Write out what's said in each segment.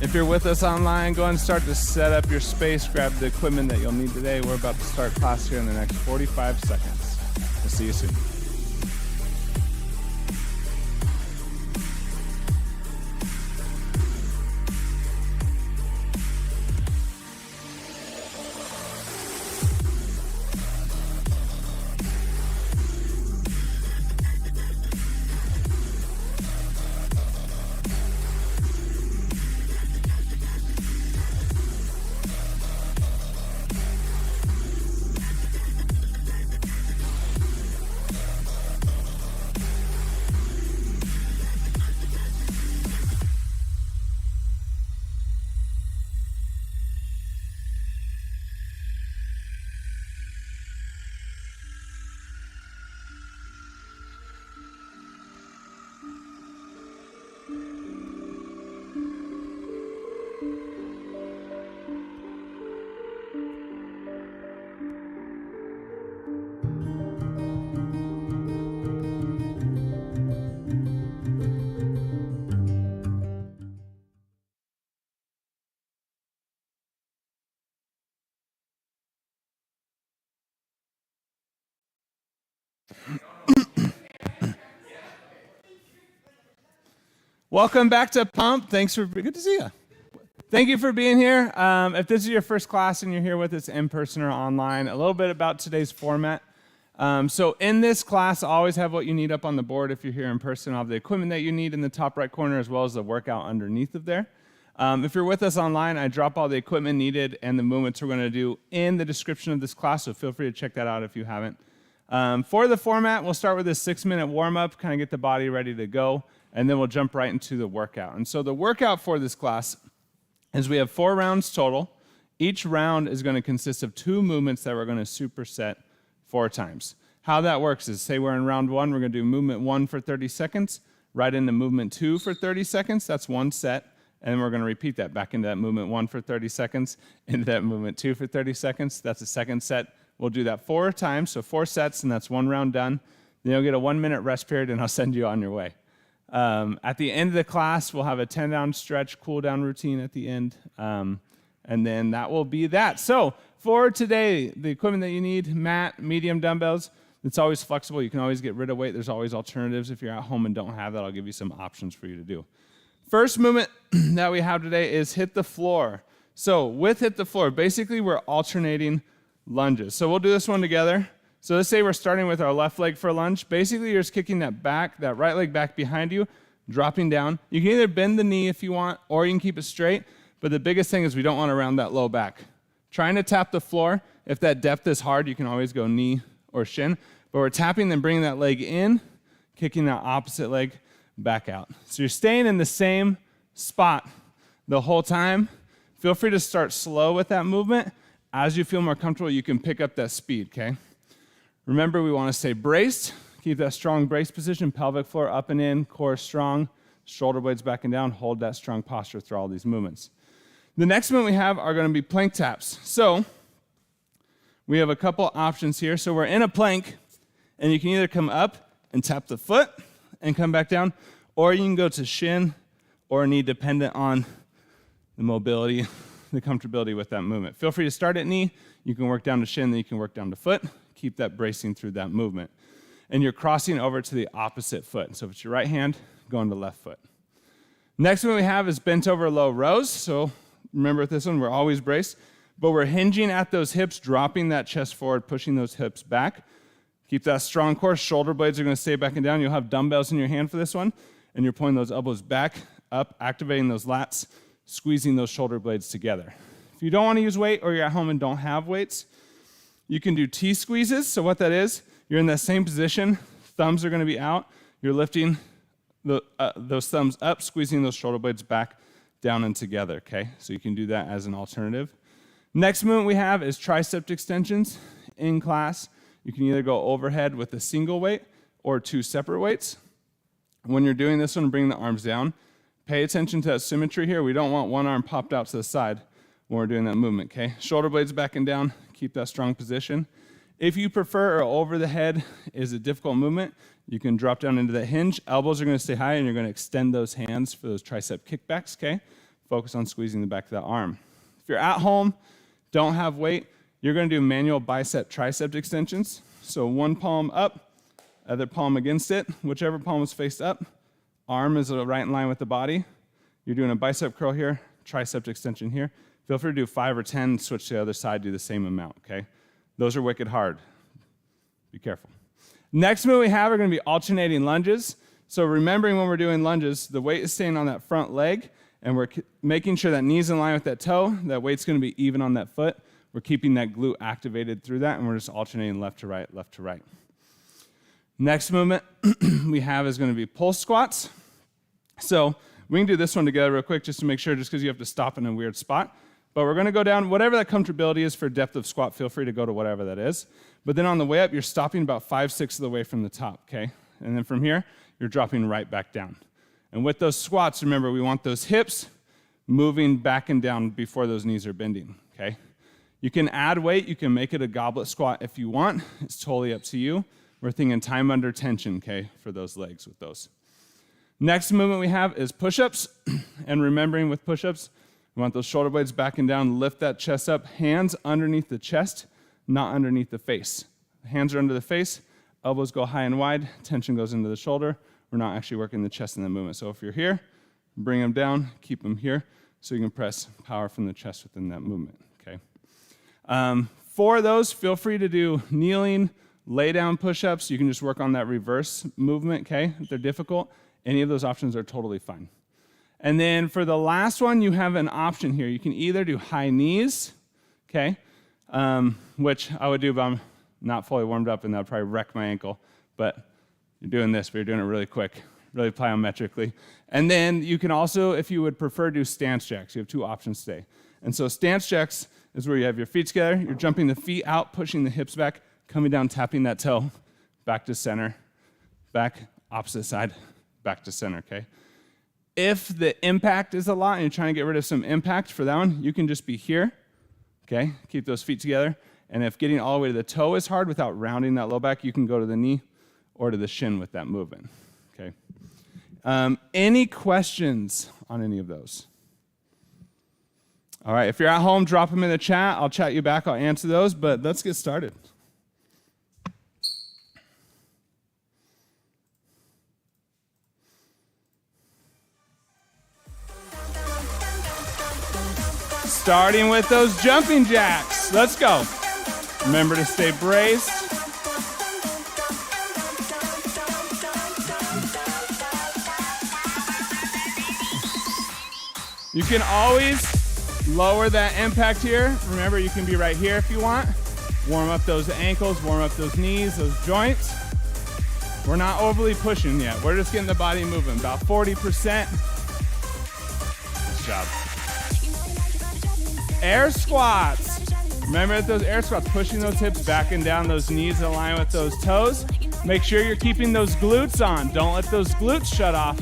If you're with us online, go ahead and start to set up your space, grab the equipment that you'll need today. We're about to start class here in the next 45 seconds. We'll see you soon. Welcome back to Pump. Good to see you. Thank you for being here. If this is your first class and you're here with us in person or online, a little bit about today's format. So in this class, I always have what you need up on the board. If you're here in person, I'll have the equipment that you need in the top right corner as well as the workout underneath of there. If you're with us online, I drop all the equipment needed and the movements we're going to do in the description of this class, so feel free to check that out if you haven't. For the format, we'll start with a 6-minute warm-up, kind of get the body ready to go, and then we'll jump right into the workout. And so the workout for this class is we have 4 rounds total. Each round is going to consist of 2 movements that we're going to superset 4 times. How that works is, say we're in round 1, we're going to do movement 1 for 30 seconds, right into movement 2 for 30 seconds, that's 1 set, and then we're going to repeat that back into that movement 1 for 30 seconds, into that movement 2 for 30 seconds, that's a second set. We'll do that 4 times, so 4 sets, and that's 1 round done. Then you'll get a 1-minute rest period, and I'll send you on your way. At the end of the class, we'll have a 10-down stretch, cool-down routine at the end, and then that will be that. So for today, the equipment that you need, mat, medium dumbbells, it's always flexible. You can always get rid of weight. There's always alternatives. If you're at home and don't have that, I'll give you some options for you to do. First movement that we have today is HIIT The Floor. So with HIIT The Floor, basically we're alternating lunges. So we'll do this one together. So let's say we're starting with our left leg for a lunge. Basically, you're just kicking that right leg back behind you, dropping down. You can either bend the knee if you want, or you can keep it straight. But the biggest thing is we don't want to round that low back. Trying to tap the floor, if that depth is hard, you can always go knee or shin. But we're tapping, then bringing that leg in, kicking that opposite leg back out. So you're staying in the same spot the whole time. Feel free to start slow with that movement. As you feel more comfortable, you can pick up that speed, okay? Remember, we want to stay braced. Keep that strong brace position, pelvic floor up and in, core strong, shoulder blades back and down. Hold that strong posture through all these movements. The next movement we have are going to be plank taps. So we have a couple options here. So we're in a plank, and you can either come up and tap the foot and come back down, or you can go to shin or knee, dependent on the mobility, the comfortability with that movement. Feel free to start at knee. You can work down to shin, then you can work down to foot. Keep that bracing through that movement. And you're crossing over to the opposite foot. So if it's your right hand, going to left foot. Next one we have is bent over low rows. So remember with this one, we're always braced, but we're hinging at those hips, dropping that chest forward, pushing those hips back. Keep that strong core. Shoulder blades are going to stay back and down. You'll have dumbbells in your hand for this one, and you're pulling those elbows back, up, activating those lats, squeezing those shoulder blades together. If you don't want to use weight, or you're at home and don't have weights, you can do T squeezes. So what that is, you're in that same position, thumbs are going to be out, you're lifting those thumbs up, squeezing those shoulder blades back, down and together, okay? So you can do that as an alternative. Next movement we have is tricep extensions. In class, you can either go overhead with a single weight or 2 separate weights. When you're doing this one, bring the arms down. Pay attention to that symmetry here. We don't want one arm popped out to the side when we're doing that movement, okay? Shoulder blades back and down. Keep that strong position. If you prefer, or over the head is a difficult movement, you can drop down into that hinge. Elbows are going to stay high, and you're going to extend those hands for those tricep kickbacks, okay? Focus on squeezing the back of that arm. If you're at home, don't have weight, you're going to do manual bicep tricep extensions. So one palm up, other palm against it, whichever palm is faced up. Arm is right in line with the body. You're doing a bicep curl here, tricep extension here. Feel free to do 5 or 10, switch to the other side, do the same amount, okay? Those are wicked hard. Be careful. Next move we have are going to be alternating lunges. So remembering when we're doing lunges, the weight is staying on that front leg, and we're making sure that knee's in line with that toe. That weight's going to be even on that foot. We're keeping that glute activated through that, and we're just alternating left to right, left to right. Next movement we have is going to be pulse squats. So we can do this one together real quick just to make sure, just because you have to stop in a weird spot. But we're going to go down, whatever that comfortability is for depth of squat, feel free to go to whatever that is. But then on the way up, you're stopping about 5/6 of the way from the top, okay? And then from here, you're dropping right back down. And with those squats, remember, we want those hips moving back and down before those knees are bending, okay? You can add weight, you can make it a goblet squat if you want. It's totally up to you. We're thinking time under tension, okay, for those legs with those. Next movement we have is push-ups. And remembering with push-ups, we want those shoulder blades back and down, lift that chest up, hands underneath the chest, not underneath the face. Hands are under the face, elbows go high and wide, tension goes into the shoulder. We're not actually working the chest in the movement. So if you're here, bring them down, keep them here, so you can press power from the chest within that movement, okay? For those, feel free to do kneeling, lay down push-ups. You can just work on that reverse movement, okay? If they're difficult, any of those options are totally fine. And then for the last one, you have an option here. You can either do high knees, okay, which I would do, but I'm not fully warmed up, and that would probably wreck my ankle. But you're doing this, but you're doing it really quick, really plyometrically. And then you can also, if you would prefer, do stance jacks. You have 2 options today. And so stance jacks is where you have your feet together, you're jumping the feet out, pushing the hips back, coming down, tapping that toe, back to center, back, opposite side, back to center, okay? If the impact is a lot and you're trying to get rid of some impact for that one, you can just be here, okay? Keep those feet together. And if getting all the way to the toe is hard without rounding that low back, you can go to the knee or to the shin with that movement, okay? Any questions on any of those? All right, if you're at home, drop them in the chat. I'll chat you back. I'll answer those, but let's get started. Starting with those jumping jacks. Let's go. Remember to stay braced. You can always lower that impact here. Remember, you can be right here if you want. Warm up those ankles, warm up those knees, those joints. We're not overly pushing yet. We're just getting the body moving, about 40%. Good job. Air squats. Remember those air squats, pushing those hips back and down, those knees align with those toes. Make sure you're keeping those glutes on. Don't let those glutes shut off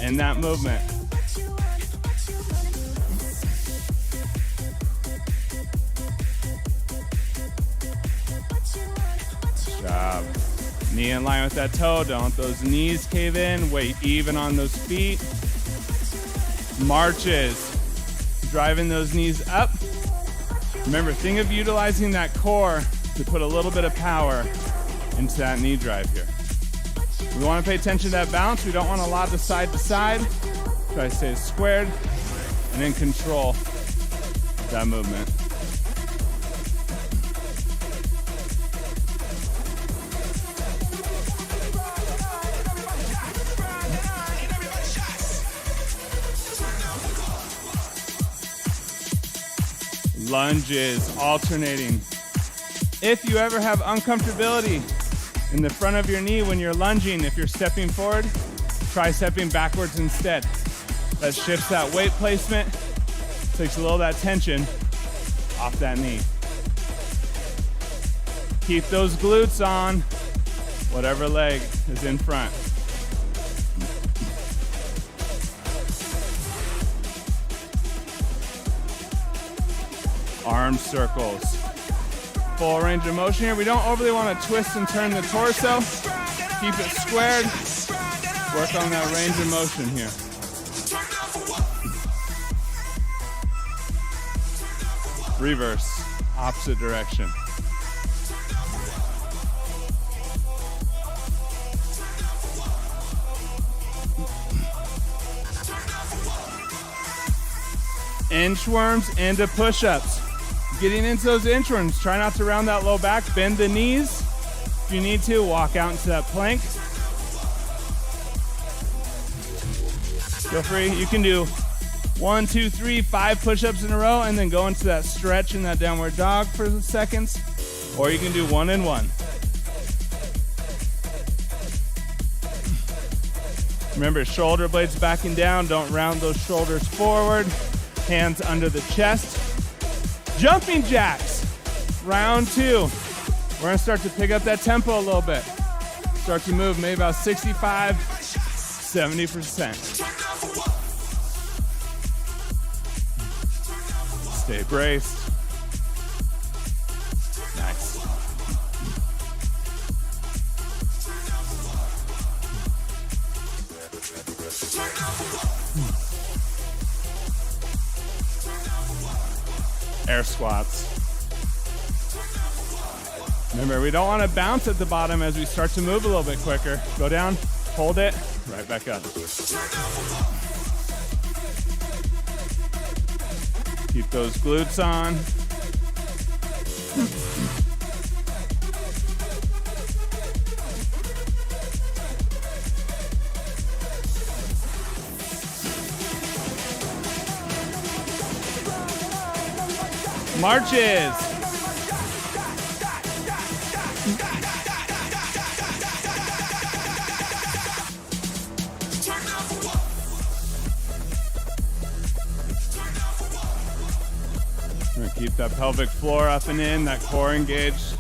in that movement. Good job. Knee in line with that toe. Don't let those knees cave in. Weight even on those feet. Marches. Driving those knees up. Remember, think of utilizing that core to put a little bit of power into that knee drive here. We want to pay attention to that balance. We don't want a lot of side to side. Try to stay squared and then control that movement. Lunges, alternating. If you ever have uncomfortability in the front of your knee when you're lunging, if you're stepping forward, try stepping backwards instead. That shifts that weight placement, takes a little of that tension off that knee. Keep those glutes on, whatever leg is in front. Arm circles. Full range of motion here. We don't overly want to twist and turn the torso. Keep it squared. Work on that range of motion here. Reverse, opposite direction. Inchworms into push-ups. Getting into those inchworms, try not to round that low back, bend the knees. If you need to, walk out into that plank. Feel free, you can do 1, 2, 3, 5 push-ups in a row and then go into that stretch in that downward dog for seconds. Or you can do 1 and 1. Remember, shoulder blades backing down, don't round those shoulders forward. Hands under the chest. Jumping jacks, round 2. We're gonna start to pick up that tempo a little bit. Start to move maybe about 65, 70%. Stay braced. Nice. Air squats. Remember, we don't want to bounce at the bottom as we start to move a little bit quicker. Go down, hold it, right back up. Keep those glutes on. Marches. We're gonna keep that pelvic floor up and in, that core engaged.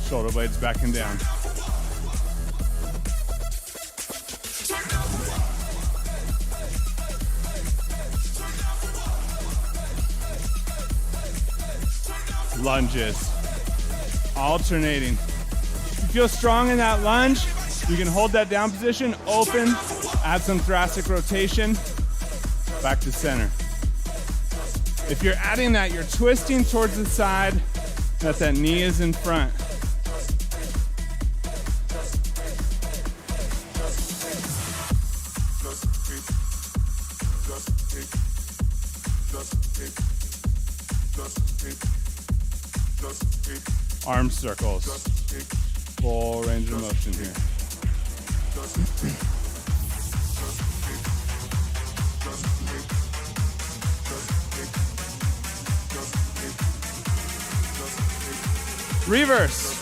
Shoulder blades back and down. Lunges, alternating. If you feel strong in that lunge, you can hold that down position, open, add some thoracic rotation, back to center. If you're adding that, you're twisting towards the side, that knee is in front. Arm circles, full range of motion here. Reverse.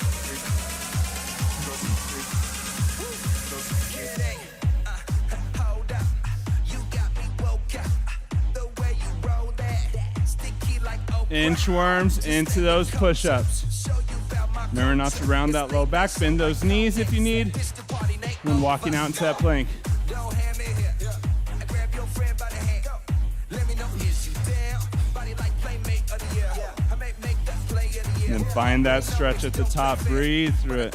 Inchworms into those push-ups. Remember not to round that low back, bend those knees if you need, when walking out into that plank. And then find that stretch at the top, breathe through it.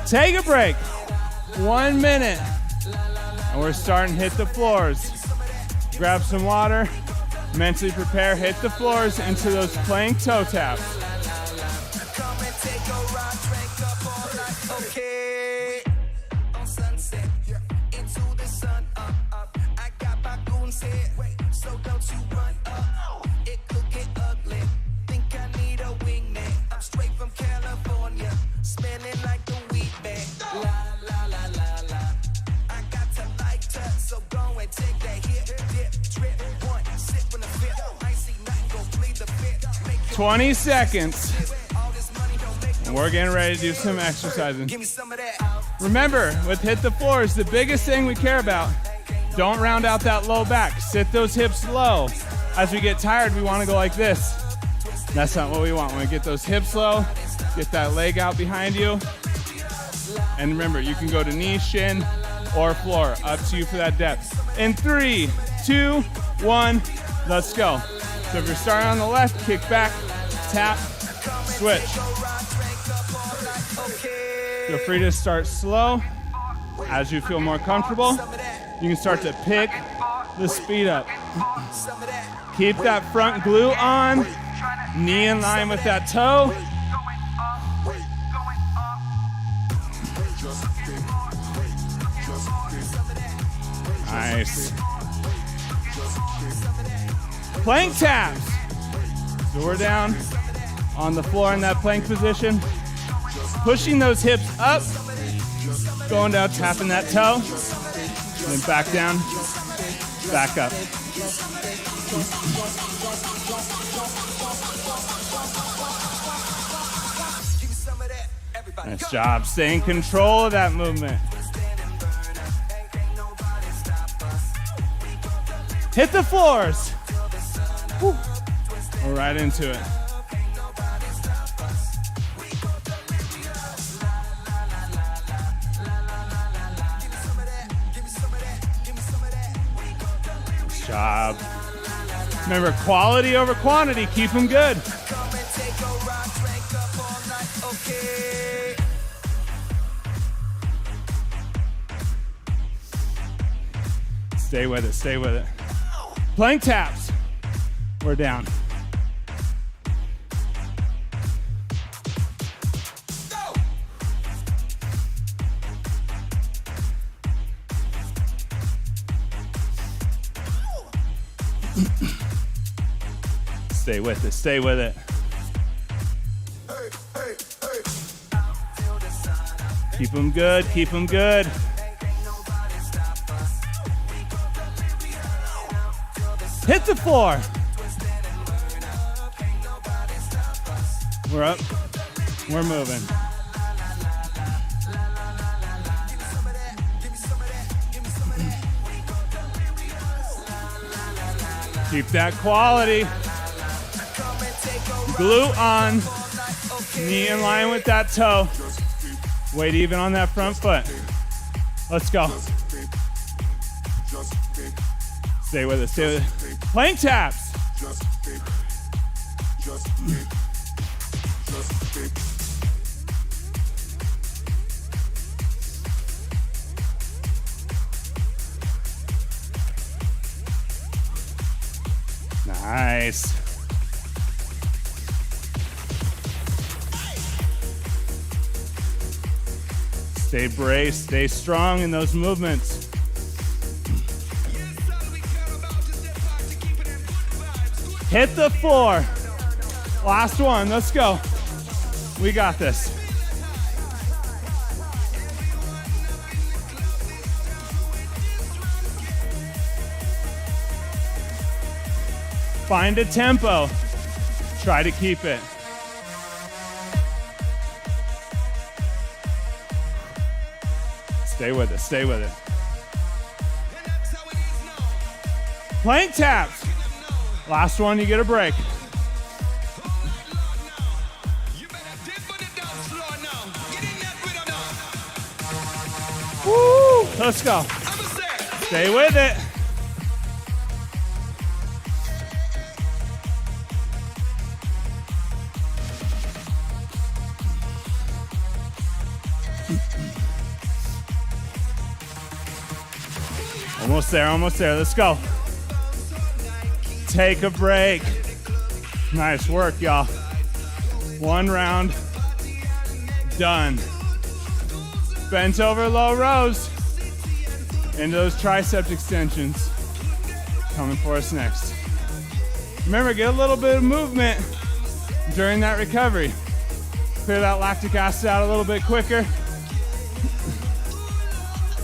Take a break, 1 minute. And we're starting to hit the floors. Grab some water, mentally prepare, hit the floors into those plank toe taps. Take 20 seconds. And we're getting ready to do some exercising. Remember, with Hit the Floors, the biggest thing we care about, don't round out that low back. Sit those hips low. As we get tired, we want to go like this. That's not what we want. We want to get those hips low, get that leg out behind you. And remember, you can go to knee, shin, or floor. Up to you for that depth. In 3, 2, 1, let's go. So if you're starting on the left, kick back, tap, switch. Feel free to start slow. As you feel more comfortable, you can start to pick the speed up. Keep that front glute on, knee in line with that toe. Nice. Plank taps. So we're down on the floor in that plank position. Pushing those hips up, going down, tapping that toe, and then back down, back up. Nice job. Stay in control of that movement. Hit the floors. Whew. We're right into it. Nice job. Remember, quality over quantity. Keep them good. Stay with it, stay with it. Plank taps. We're down. Stay with it, stay with it. Keep them good, keep them good. Hit the floor. We're up, we're moving. Keep that quality. Glute on, knee in line with that toe. Weight even on that front foot. Let's go. Stay with it, stay with it. Plank taps. Nice. Stay braced, stay strong in those movements. Hit the floor. Last one, let's go. We got this. Find a tempo. Try to keep it. Stay with it, stay with it. Plank taps. Last one, you get a break. Woo! Let's go. Stay with it. Almost there, almost there. Let's go. Take a break. Nice work, y'all. One round. Done. Bent over low rows. Into those tricep extensions. Coming for us next. Remember, get a little bit of movement during that recovery. Clear that lactic acid out a little bit quicker.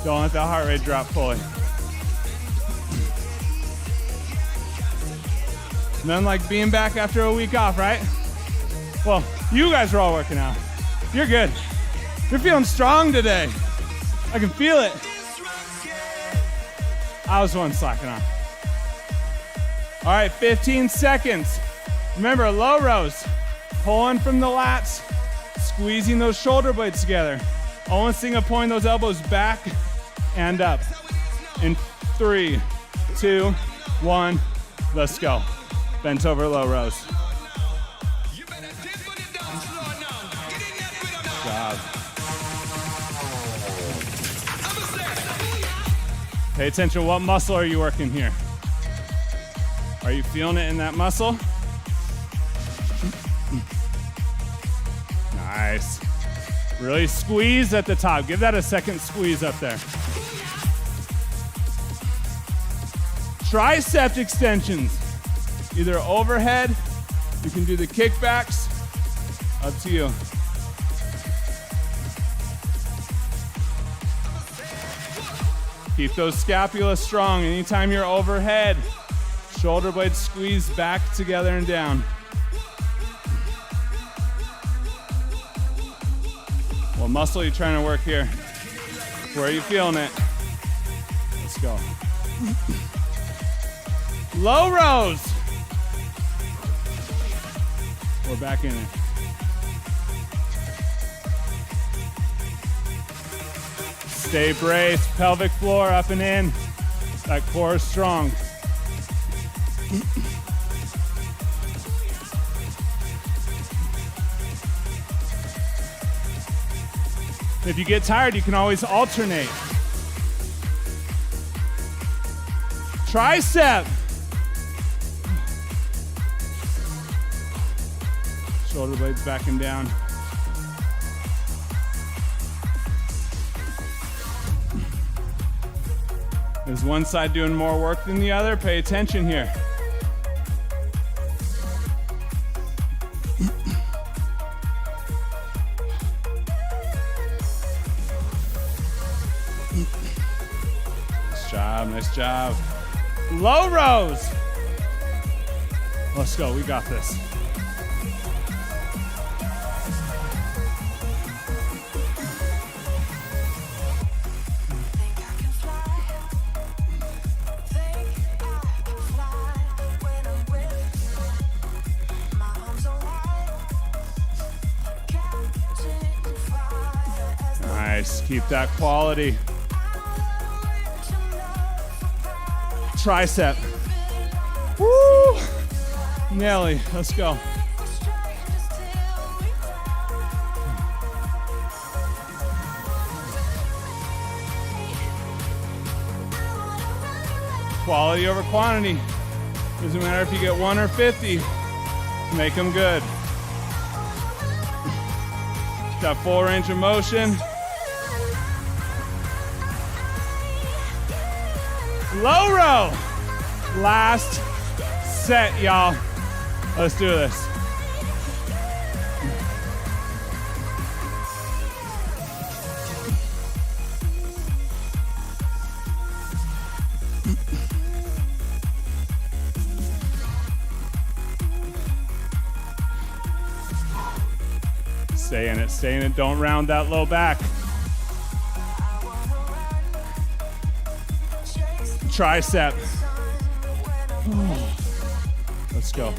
Don't let that heart rate drop fully. Nothing like being back after a week off, right? Well, you guys are all working out. You're good. You're feeling strong today. I can feel it. I was the one slacking off. All right, 15 seconds. Remember, low rows. Pulling from the lats, squeezing those shoulder blades together. Only thing of pulling those elbows back and up. In 3, 2, 1, let's go. Bent over low rows. Good job. Pay attention, what muscle are you working here? Are you feeling it in that muscle? Nice. Really squeeze at the top. Give that a second squeeze up there. Tricep extensions. Either overhead, you can do the kickbacks. Up to you. Keep those scapulas strong. Anytime you're overhead, shoulder blades squeeze back together and down. What muscle are you trying to work here? Where are you feeling it? Let's go. Low rows. We're back in it. Stay braced, pelvic floor up and in. That core is strong. If you get tired, you can always alternate. Tricep. Shoulder blades back and down. Is one side doing more work than the other? Pay attention here. Nice job, nice job. Low rows. Let's go, we got this. Nice, keep that quality. Tricep. Woo! Nelly, let's go. Quality over quantity. Doesn't matter if you get 1 or 50. Make them good. Got full range of motion. Low row. Last set, y'all. Let's do this. Stay in it, stay in it. Don't round that low back. Tricep. Let's go.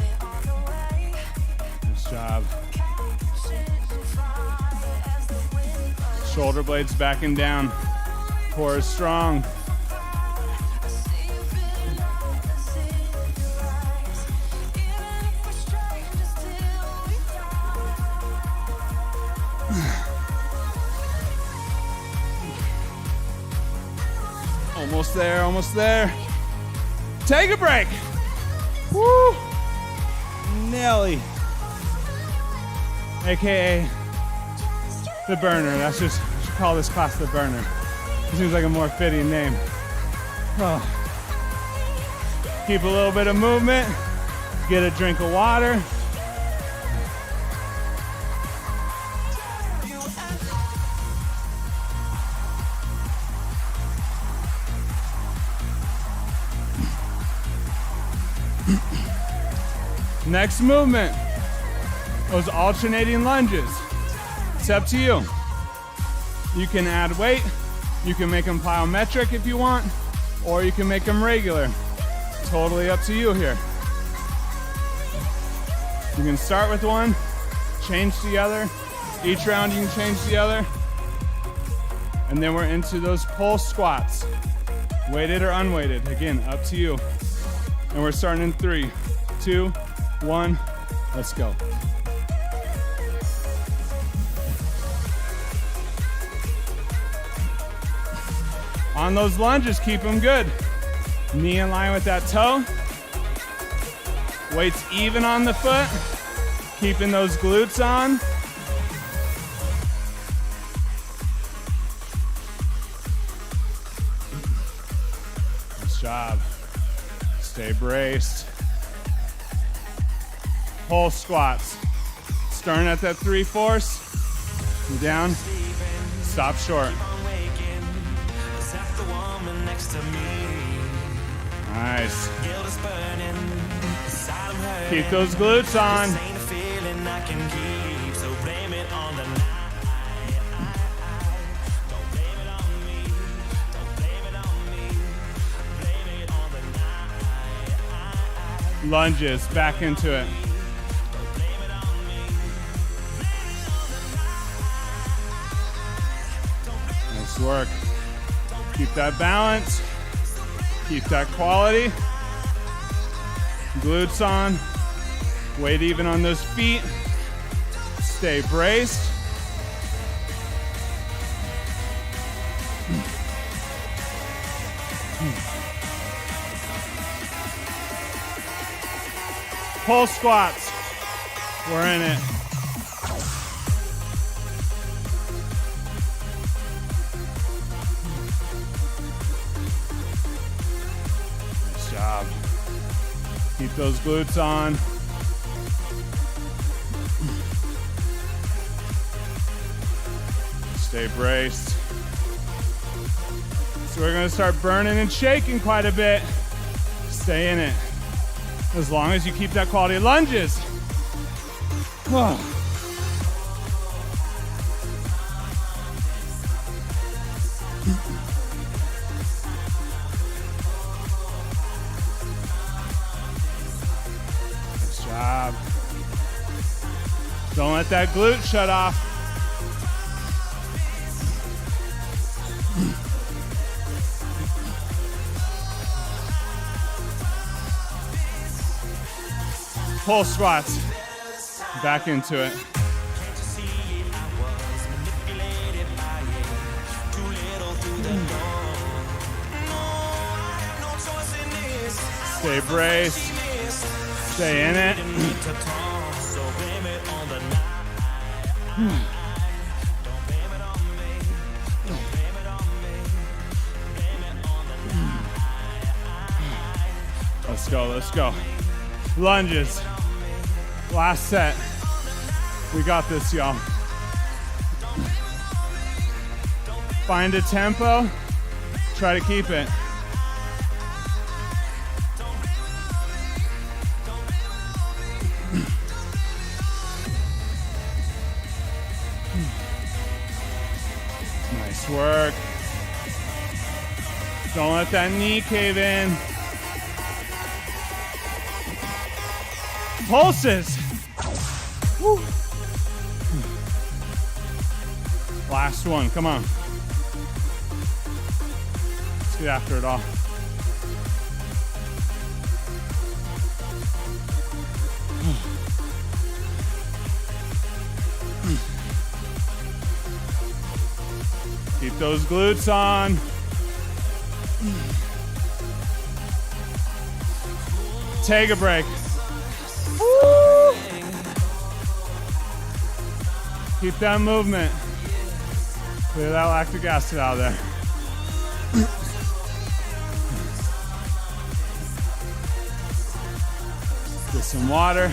Nice job. Shoulder blades back and down. Core is strong. Almost there, almost there. Take a break. Woo! Nelly. AKA the burner. That's just, I should call this class the burner. It seems like a more fitting name. Oh. Keep a little bit of movement. Get a drink of water. Next movement, those alternating lunges. It's up to you. You can add weight, you can make them plyometric if you want, or you can make them regular. Totally up to you here. You can start with one, change to the other. Each round you can change to the other. And then we're into those pulse squats. Weighted or unweighted, again, up to you. And we're starting in 3, 2, 1, let's go. On those lunges, keep them good. Knee in line with that toe. Weights even on the foot. Keeping those glutes on. Nice job. Stay braced. Whole squats. Starting at that 3/4. Down. Stop short. Nice. Keep those glutes on. Lunges, back into it. Nice work. Keep that balance. Keep that quality. Glutes on. Weight even on those feet. Stay braced. Pull squats. We're in it. Nice job. Keep those glutes on. Stay braced. So we're gonna start burning and shaking quite a bit. Stay in it. As long as you keep that quality of lunges. Whoa. Nice job. Don't let that glute shut off. Pull squats. Back into it. Stay braced. Stay in it. Let's go, let's go. Lunges. Last set. We got this, y'all. Find a tempo. Try to keep it. Nice work. Don't let that knee cave in. Pulses. Woo. Last one, come on. Let's get after it all. Keep those glutes on. Take a break. Woo. Keep that movement. Clear that lactic acid out of there. Get some water.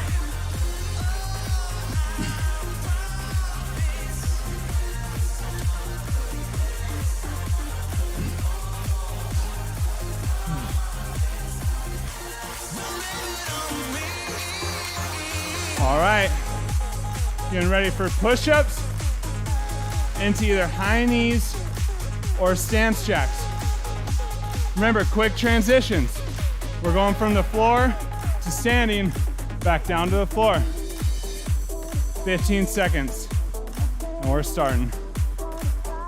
All right, getting ready for push-ups into either high knees or stance jacks. Remember, quick transitions. We're going from the floor to standing, back down to the floor. 15 seconds, and we're starting.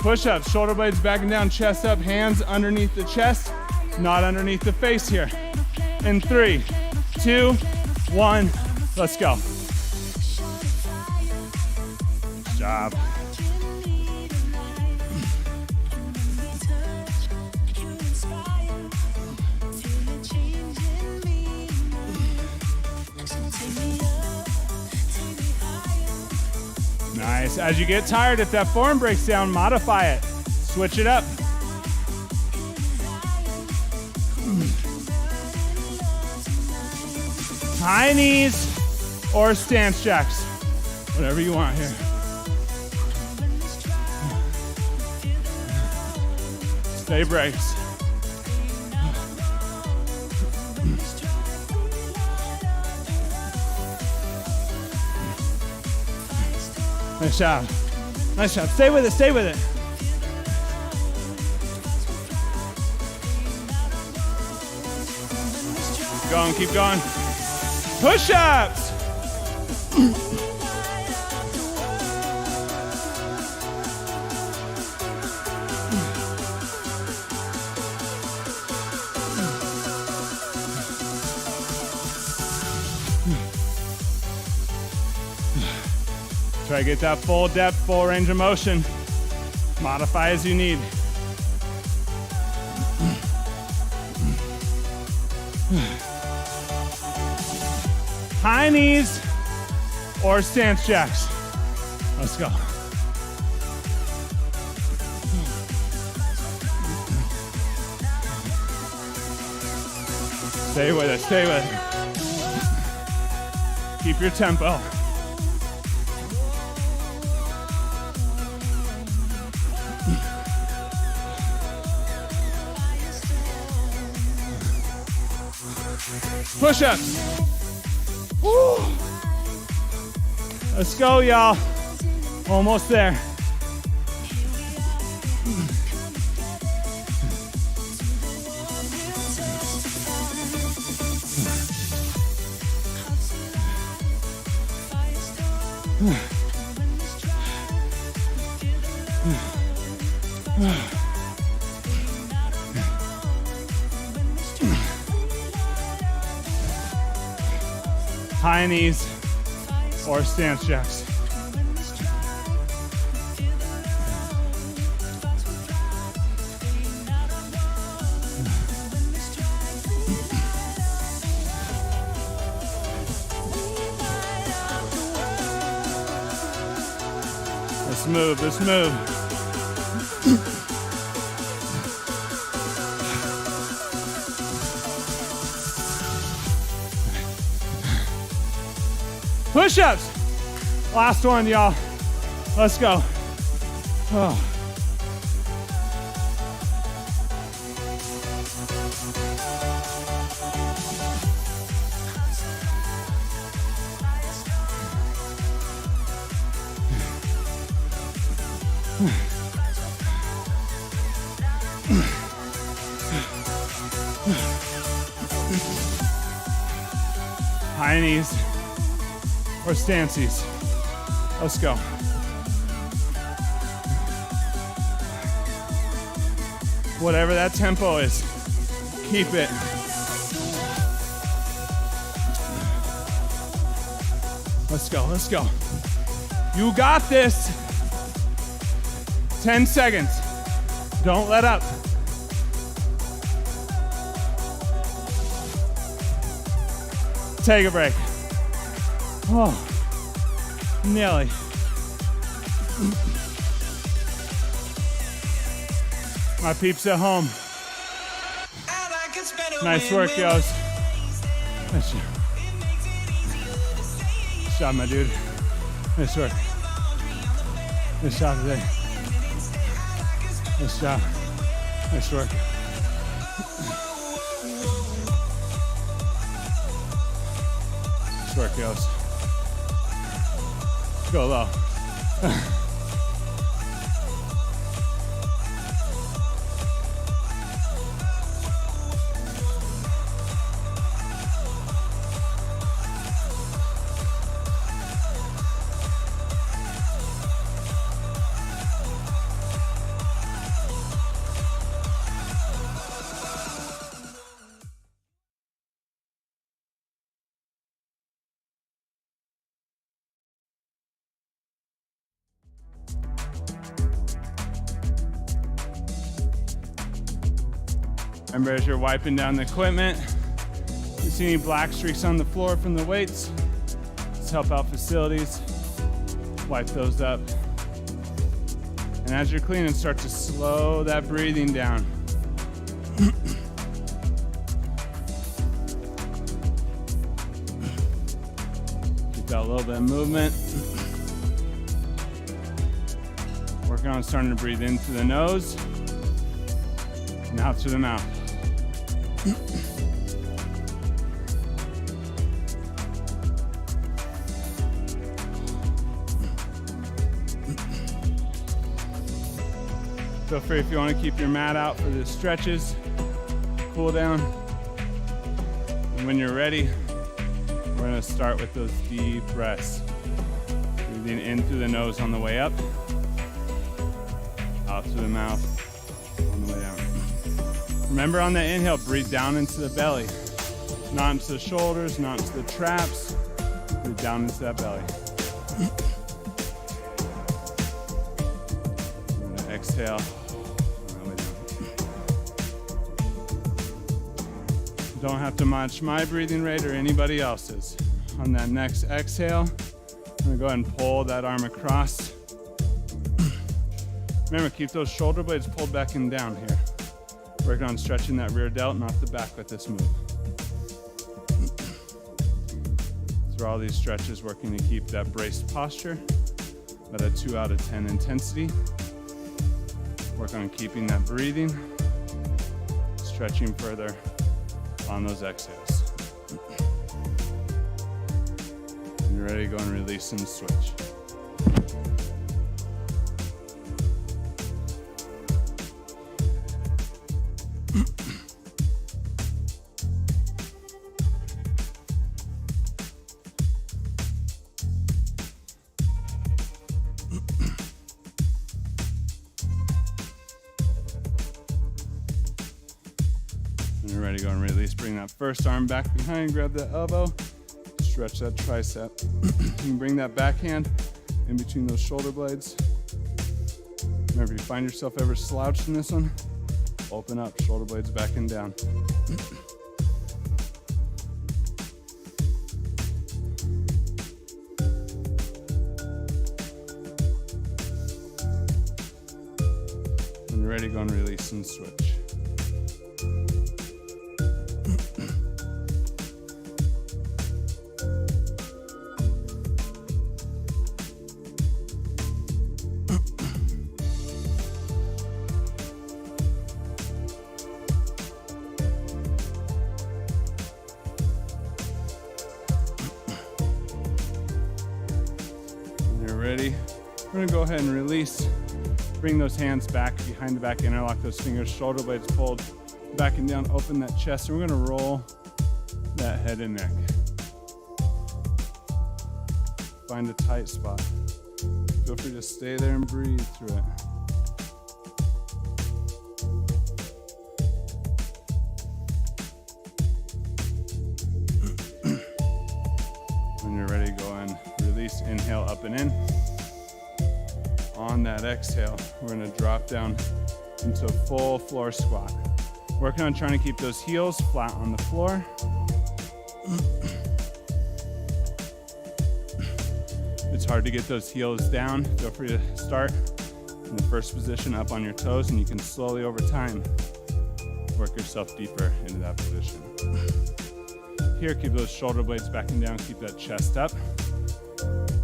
Push-ups, shoulder blades back and down, chest up, hands underneath the chest, not underneath the face here. In 3, 2, 1, let's go. Good job. Nice. As you get tired, if that form breaks down, modify it. Switch it up. High knees or stance jacks. Whatever you want here. Stay braced. Nice job. Nice job. Stay with it. Stay with it. Keep going. Keep going. Push-ups. Try to get that full depth, full range of motion. Modify as you need. High knees or stance jacks. Let's go. Stay with it, stay with it. Keep your tempo. Push-ups. Woo. Let's go, y'all. Almost there. High knees or stance jacks. Let's move, let's move. Push-ups. Last one, y'all. Let's go. Oh. High knees or stances. Let's go. Whatever that tempo is, keep it. Let's go, let's go. You got this. 10 seconds. Don't let up. Take a break. Oh, nearly. My peeps at home. Nice work, yos. Nice job, my dude. Nice work. Nice job today. Nice job. Nice work. Nice work, yos. Go low. Remember, as you're wiping down the equipment, if you see any black streaks on the floor from the weights, let's help out facilities. Wipe those up. And as you're cleaning, start to slow that breathing down. Keep that little bit of movement. Working on starting to breathe in through the nose and out through the mouth. Feel free if you want to keep your mat out for the stretches, cool down. And when you're ready, we're going to start with those deep breaths. Breathing in through the nose on the way up, out through the mouth on the way down. Remember on the inhale, breathe down into the belly. Not into the shoulders, not into the traps. Breathe down into that belly. We're going to exhale. Don't have to match my breathing rate or anybody else's. On that next exhale, I'm gonna go ahead and pull that arm across. Remember, keep those shoulder blades pulled back and down here. Working on stretching that rear delt and off the back with this move. Through all these stretches, working to keep that braced posture at a 2 out of 10 intensity. Work on keeping that breathing, stretching further on those exhales. When you're ready, go and release and switch. When you're ready, go and release. Bring that first arm back behind, grab that elbow, stretch that tricep. You can bring that backhand in between those shoulder blades. Remember, if you find yourself ever slouched in this one, open up, shoulder blades back and down. When you're ready, go and release and switch. Ready? We're gonna go ahead and release. Bring those hands back behind the back, interlock those fingers, shoulder blades pulled back and down, open that chest, and we're gonna roll that head and neck. Find a tight spot. Feel free to stay there and breathe through it. When you're ready, go and release, inhale up and in. On that exhale, we're gonna drop down into a full floor squat. Working on trying to keep those heels flat on the floor. It's hard to get those heels down. Feel free to start in the first position up on your toes, and you can slowly over time work yourself deeper into that position. Here, keep those shoulder blades back and down, keep that chest up.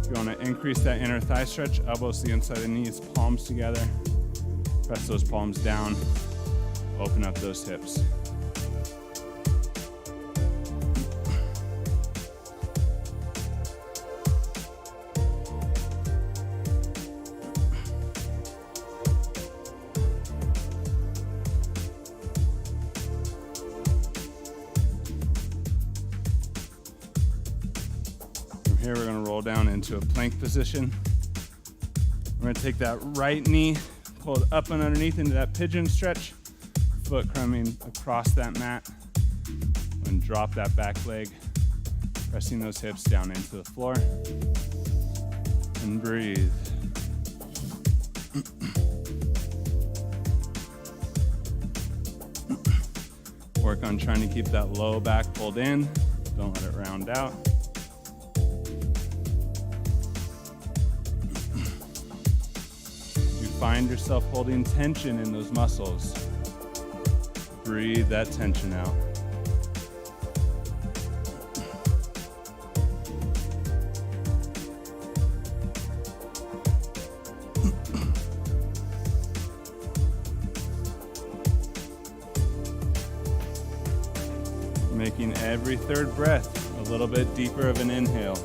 If you want to increase that inner thigh stretch, elbows to the inside of the knees, palms together. Press those palms down, open up those hips. Here we're going to roll down into a plank position. We're going to take that right knee, pull it up and underneath into that pigeon stretch, foot coming across that mat, and drop that back leg, pressing those hips down into the floor, and breathe. Work on trying to keep that low back pulled in, don't let it round out. find yourself holding tension in those muscles, breathe that tension out. Making every third breath a little bit deeper of an inhale.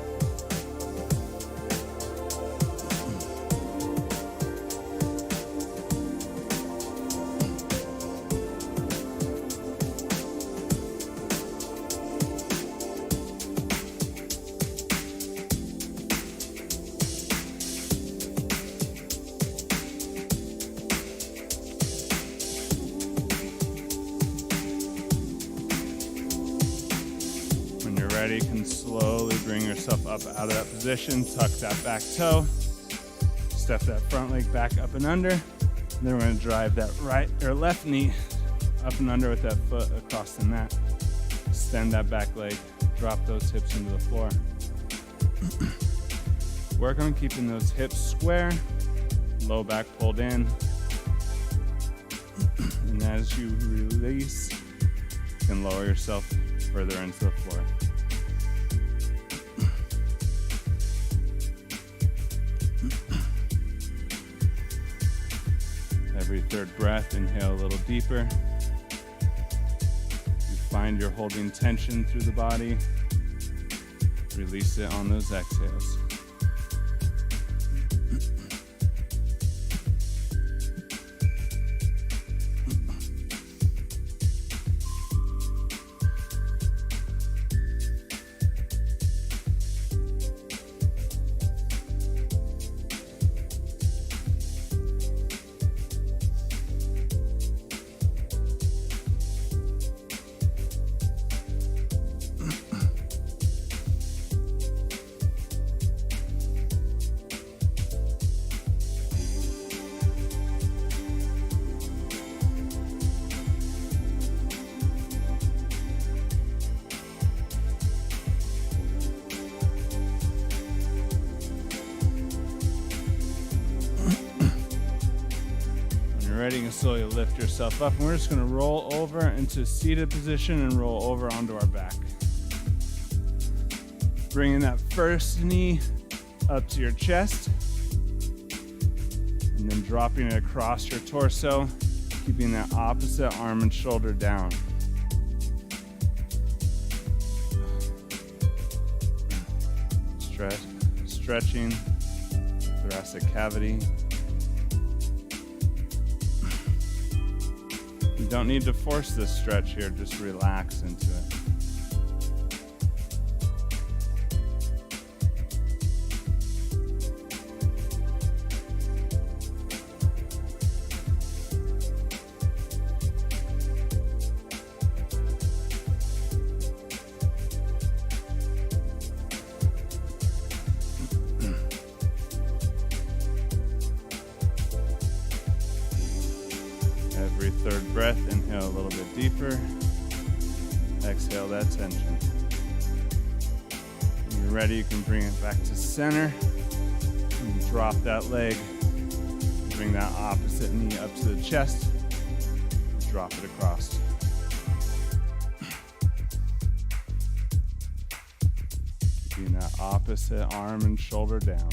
Ready, you can slowly bring yourself up out of that position, tuck that back toe, step that front leg back up and under, and then we're going to drive that right or left knee up and under with that foot across the mat. Extend that back leg, drop those hips into the floor. Work on keeping those hips square, low back pulled in, and as you release, you can lower yourself further into the floor. Every third breath, inhale a little deeper. You find you're holding tension through the body. Release it on those exhales. Ready, you can slowly lift yourself up, and we're just going to roll over into seated position and roll over onto our back. Bringing that first knee up to your chest, and then dropping it across your torso, keeping that opposite arm and shoulder down. Stretching thoracic cavity. You don't need to force this stretch here, just relax into it. Every third breath, inhale a little bit deeper. Exhale that tension. When you're ready, you can bring it back to center. And drop that leg. Bring that opposite knee up to the chest. Drop it across. Keeping that opposite arm and shoulder down.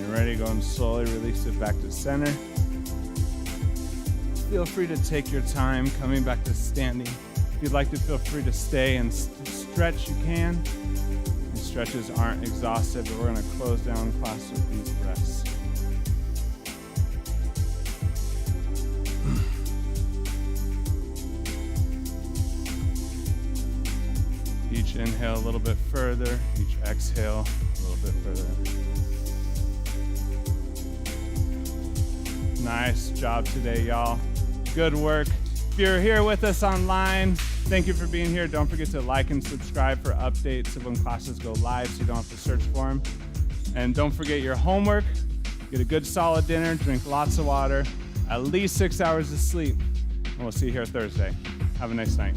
Ready, go and slowly release it back to center. Feel free to take your time coming back to standing. If you'd like to, feel free to stay and stretch, you can. And stretches aren't exhaustive, but we're going to close down class with these breaths. Each inhale a little bit further, each exhale a little bit further. Nice job today, y'all. Good work. If you're here with us online, thank you for being here. Don't forget to like and subscribe for updates of when classes go live so you don't have to search for them. And don't forget your homework. Get a good solid dinner, drink lots of water, at least 6 hours of sleep. And we'll see you here Thursday. Have a nice night.